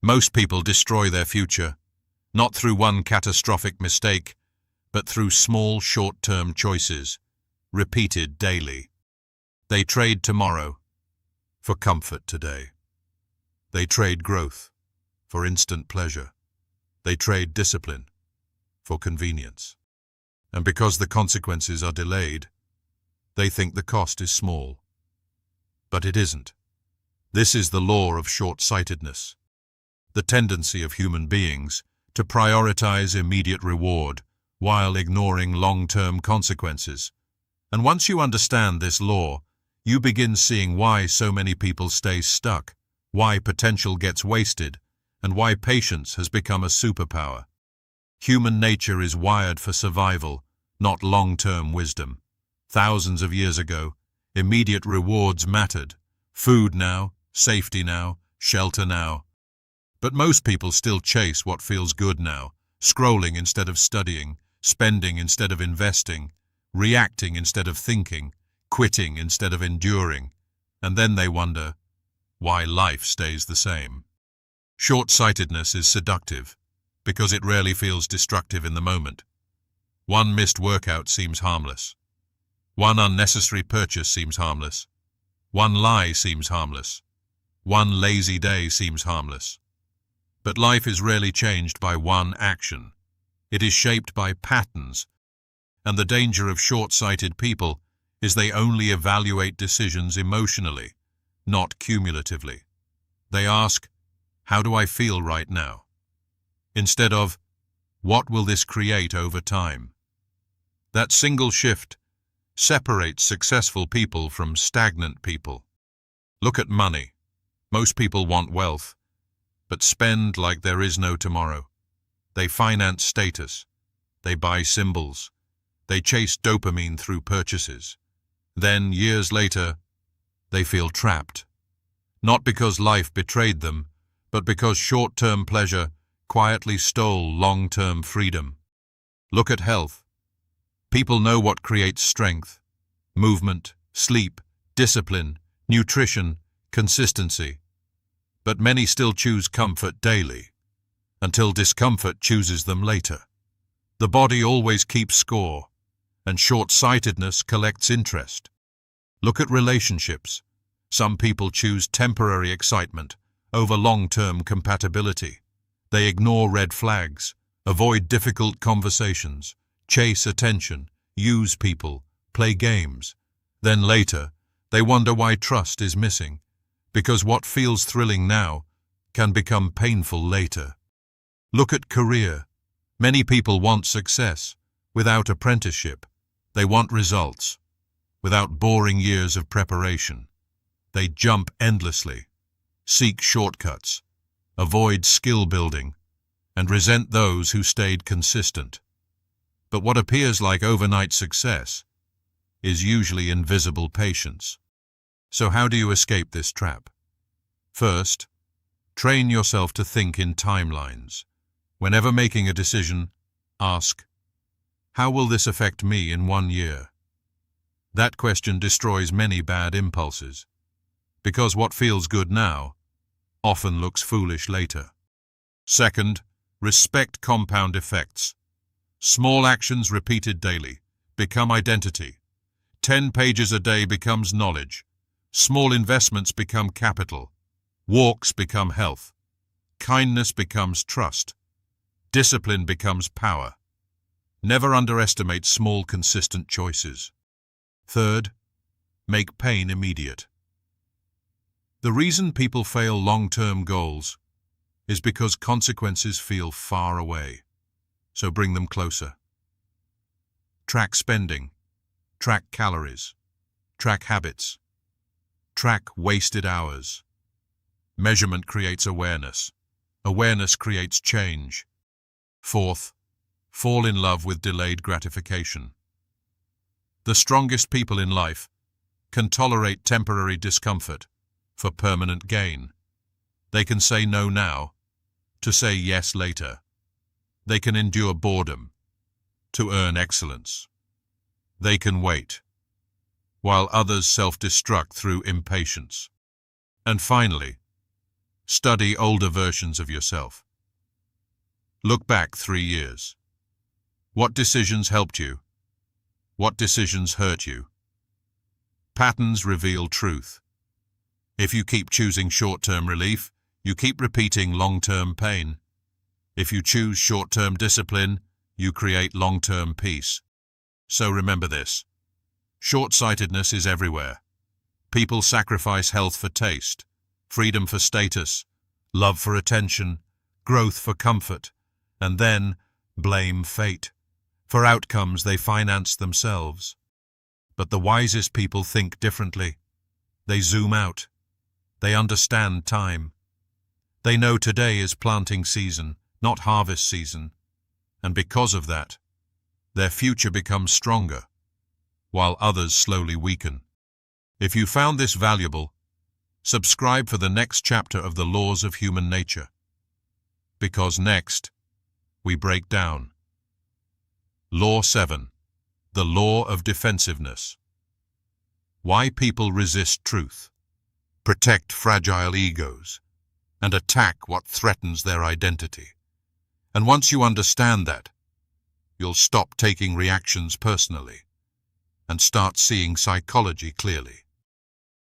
Most people destroy their future, not through one catastrophic mistake, but through small short-term choices, repeated daily. They trade tomorrow for comfort today. They trade growth for instant pleasure. They trade discipline for convenience. And because the consequences are delayed, they think the cost is small. But it isn't. This is the law of short-sightedness, the tendency of human beings to prioritize immediate reward while ignoring long-term consequences. And once you understand this law, you begin seeing why so many people stay stuck, why potential gets wasted, and why patience has become a superpower. Human nature is wired for survival, not long-term wisdom. Thousands of years ago, immediate rewards mattered. Food now, safety now, shelter now. But most people still chase what feels good now, scrolling instead of studying, spending instead of investing, reacting instead of thinking, quitting instead of enduring. And then they wonder why life stays the same. Short-sightedness is seductive because it rarely feels destructive in the moment. One missed workout seems harmless. One unnecessary purchase seems harmless. One lie seems harmless. One lazy day seems harmless. But life is rarely changed by one action. It is shaped by patterns, and the danger of short-sighted people is they only evaluate decisions emotionally, not cumulatively. They ask, "How do I feel right now?" instead of, "What will this create over time?" That single shift separates successful people from stagnant people. Look at money. Most people want wealth, but spend like there is no tomorrow. They finance status. They buy symbols. They chase dopamine through purchases. Then, years later, they feel trapped. Not because life betrayed them, but because short-term pleasure quietly stole long-term freedom. Look at health. People know what creates strength: movement, sleep, discipline, nutrition, consistency. But many still choose comfort daily, until discomfort chooses them later. The body always keeps score, and short-sightedness collects interest. Look at relationships. Some people choose temporary excitement over long-term compatibility. They ignore red flags, avoid difficult conversations, chase attention, use people, play games. Then later, they wonder why trust is missing, because what feels thrilling now can become painful later. Look at career. Many people want success without apprenticeship. They want results without boring years of preparation. They jump endlessly, seek shortcuts, avoid skill building, and resent those who stayed consistent. But what appears like overnight success is usually invisible patience. So how do you escape this trap? First, train yourself to think in timelines. Whenever making a decision, ask, "How will this affect me in 1 year?" That question destroys many bad impulses, because what feels good now often looks foolish later. Second, respect compound effects. Small actions repeated daily become identity. 10 pages a day becomes knowledge. Small investments become capital. Walks become health. Kindness becomes trust. Discipline becomes power. Never underestimate small, consistent choices. Third, make pain immediate. The reason people fail long-term goals is because consequences feel far away. So bring them closer. Track spending. Track calories. Track habits. Track wasted hours. Measurement creates awareness. Awareness creates change. Fourth, fall in love with delayed gratification. The strongest people in life can tolerate temporary discomfort for permanent gain. They can say no now to say yes later. They can endure boredom to earn excellence. They can wait, while others self-destruct through impatience. And finally, Study older versions of yourself. Look back 3 years. What decisions helped you? What decisions hurt you? Patterns reveal truth. If you keep choosing short-term relief, you keep repeating long-term pain. If you choose short-term discipline, you create long-term peace. So remember this. Short-sightedness is everywhere. People sacrifice health for taste, freedom for status, love for attention, growth for comfort, and then blame fate. For outcomes they finance themselves. But the wisest people think differently. They zoom out. They understand time. They know today is planting season, not harvest season. And because of that, their future becomes stronger, while others slowly weaken. If you found this valuable, subscribe for the next chapter of the laws of human nature. Because next, we break down Law 7, the law of defensiveness. Why people resist truth, protect fragile egos, and attack what threatens their identity. And once you understand that, you'll stop taking reactions personally and start seeing psychology clearly.